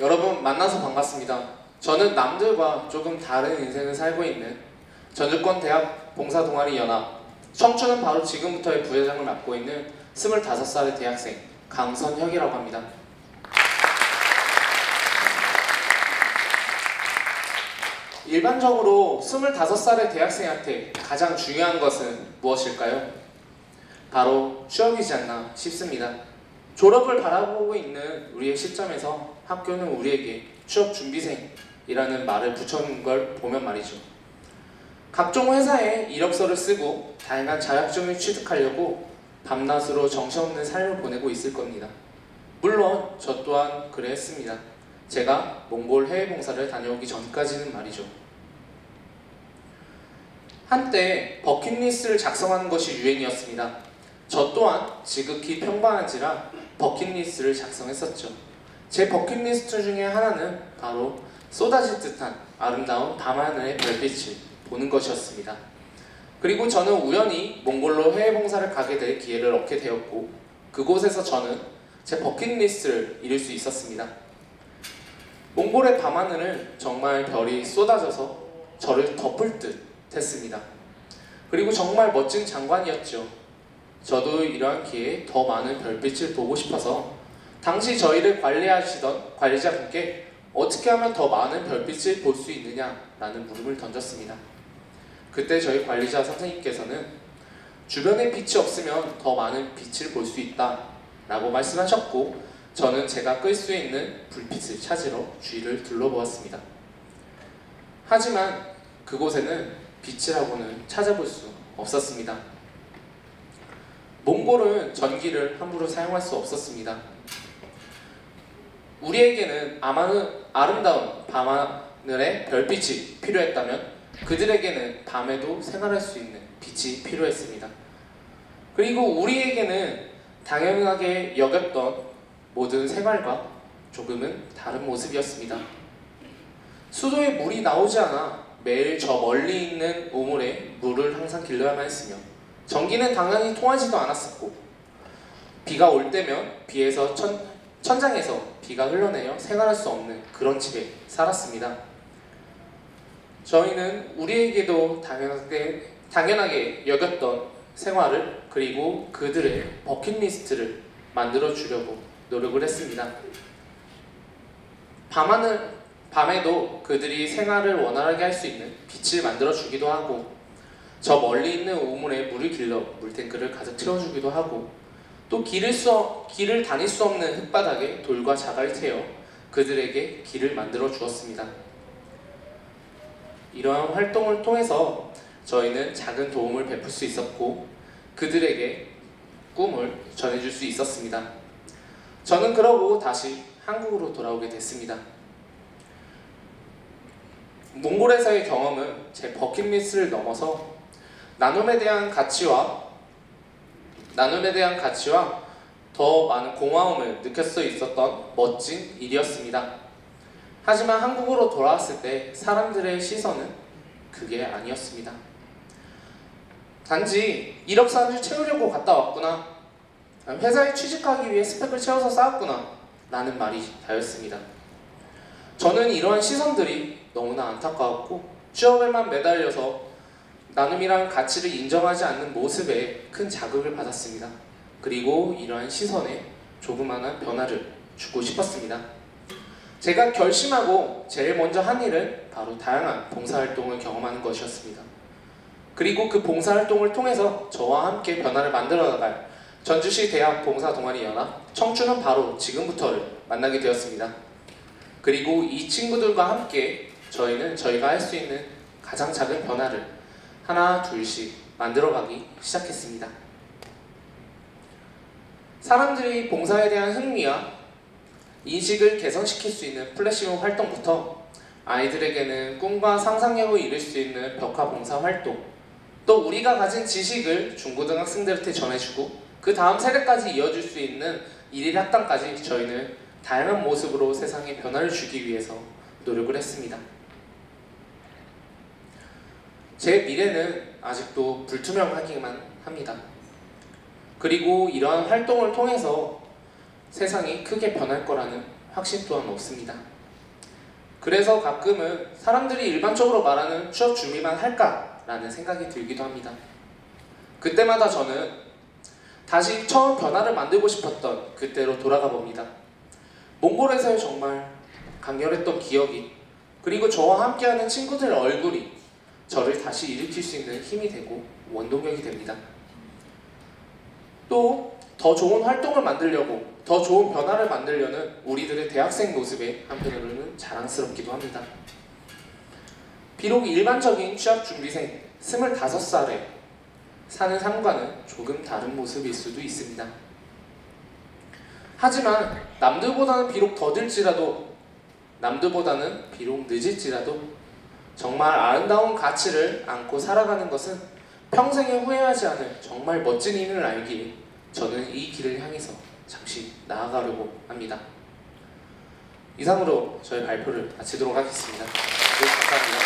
여러분 만나서 반갑습니다. 저는 남들과 조금 다른 인생을 살고 있는 전주권대학 봉사동아리연합 청춘은 바로 지금부터의 부회장을 맡고 있는 25살의 대학생 강선혁이라고 합니다. 일반적으로 25살의 대학생한테 가장 중요한 것은 무엇일까요? 바로 취업이지 않나 싶습니다. 졸업을 바라보고 있는 우리의 시점에서 학교는 우리에게 취업준비생이라는 말을 붙여놓은 걸 보면 말이죠. 각종 회사에 이력서를 쓰고 다양한 자격증을 취득하려고 밤낮으로 정신없는 삶을 보내고 있을 겁니다. 물론 저 또한 그랬습니다. 제가 몽골 해외 봉사를 다녀오기 전까지는 말이죠. 한때 버킷리스트를 작성하는 것이 유행이었습니다. 저 또한 지극히 평범한지라 버킷리스트를 작성했었죠. 제 버킷리스트 중에 하나는 바로 쏟아질 듯한 아름다운 밤하늘의 별빛을 보는 것이었습니다. 그리고 저는 우연히 몽골로 해외 봉사를 가게 될 기회를 얻게 되었고 그곳에서 저는 제 버킷리스트를 이룰 수 있었습니다. 몽골의 밤하늘은 정말 별이 쏟아져서 저를 덮을 듯 했습니다. 그리고 정말 멋진 장관이었죠. 저도 이러한 기회에 더 많은 별빛을 보고 싶어서 당시 저희를 관리하시던 관리자분께 어떻게 하면 더 많은 별빛을 볼 수 있느냐라는 물음을 던졌습니다. 그때 저희 관리자 선생님께서는 주변에 빛이 없으면 더 많은 빛을 볼 수 있다 라고 말씀하셨고 저는 제가 끌 수 있는 불빛을 찾으러 주위를 둘러보았습니다. 하지만 그곳에는 빛이라고는 찾아볼 수 없었습니다. 몽골은 전기를 함부로 사용할 수 없었습니다. 우리에게는 아름다운 밤하늘의 별빛이 필요했다면 그들에게는 밤에도 생활할 수 있는 빛이 필요했습니다. 그리고 우리에게는 당연하게 여겼던 모든 생활과 조금은 다른 모습이었습니다. 수도에 물이 나오지 않아 매일 저 멀리 있는 우물에 물을 항상 길러야만 했으며 전기는 당연히 통하지도 않았었고 비가 올 때면 비에서 천장에서 비가 흘러내려 생활할 수 없는 그런 집에 살았습니다. 저희는 우리에게도 당연하게 여겼던 생활을 그리고 그들의 버킷리스트를 만들어 주려고 노력을 했습니다. 밤에도 그들이 생활을 원활하게 할 수 있는 빛을 만들어 주기도 하고 저 멀리 있는 우물에 물을 길러 물탱크를 가득 채워주기도 하고 또 길을 다닐 수 없는 흙바닥에 돌과 자갈을 태워 그들에게 길을 만들어 주었습니다. 이러한 활동을 통해서 저희는 작은 도움을 베풀 수 있었고 그들에게 꿈을 전해줄 수 있었습니다. 저는 그러고 다시 한국으로 돌아오게 됐습니다. 몽골에서의 경험은 제 버킷리스트를 넘어서 나눔에 대한 가치와 더 많은 고마움을 느낄 수 있었던 멋진 일이었습니다. 하지만 한국으로 돌아왔을 때 사람들의 시선은 그게 아니었습니다. 단지 이력서 한 줄 채우려고 갔다 왔구나, 회사에 취직하기 위해 스펙을 채워서 쌓았구나 라는 말이 다였습니다. 저는 이러한 시선들이 너무나 안타까웠고 취업에만 매달려서 나눔이란 가치를 인정하지 않는 모습에 큰 자극을 받았습니다. 그리고 이러한 시선에 조그마한 변화를 주고 싶었습니다. 제가 결심하고 제일 먼저 한 일은 바로 다양한 봉사활동을 경험하는 것이었습니다. 그리고 그 봉사활동을 통해서 저와 함께 변화를 만들어 나갈 전주시 대학 봉사동아리연합 청춘은 바로 지금부터를 만나게 되었습니다. 그리고 이 친구들과 함께 저희는 저희가 할 수 있는 가장 작은 변화를 하나 둘씩 만들어가기 시작했습니다. 사람들이 봉사에 대한 흥미와 인식을 개선시킬 수 있는 플래시몹 활동부터 아이들에게는 꿈과 상상력을 이룰 수 있는 벽화 봉사 활동, 또 우리가 가진 지식을 중고등학생들한테 전해주고 그 다음 세대까지 이어줄 수 있는 일일 학당까지 저희는 다양한 모습으로 세상에 변화를 주기 위해서 노력을 했습니다. 제 미래는 아직도 불투명하기만 합니다. 그리고 이러한 활동을 통해서 세상이 크게 변할 거라는 확신 또한 없습니다. 그래서 가끔은 사람들이 일반적으로 말하는 취업 준비만 할까라는 생각이 들기도 합니다. 그때마다 저는 다시 처음 변화를 만들고 싶었던 그때로 돌아가 봅니다. 몽골에서의 정말 강렬했던 기억이, 그리고 저와 함께하는 친구들의 얼굴이 저를 다시 일으킬 수 있는 힘이 되고 원동력이 됩니다. 또 더 좋은 활동을 만들려고, 더 좋은 변화를 만들려는 우리들의 대학생 모습에 한편으로는 자랑스럽기도 합니다. 비록 일반적인 취업준비생 25살에 사는 삶과는 조금 다른 모습일 수도 있습니다. 하지만 남들보다는 비록 더딜지라도, 남들보다는 비록 늦을지라도 정말 아름다운 가치를 안고 살아가는 것은 평생에 후회하지 않을 정말 멋진 힘을 알기에 저는 이 길을 향해서 잠시 나아가려고 합니다. 이상으로 저의 발표를 마치도록 하겠습니다. 네, 감사합니다.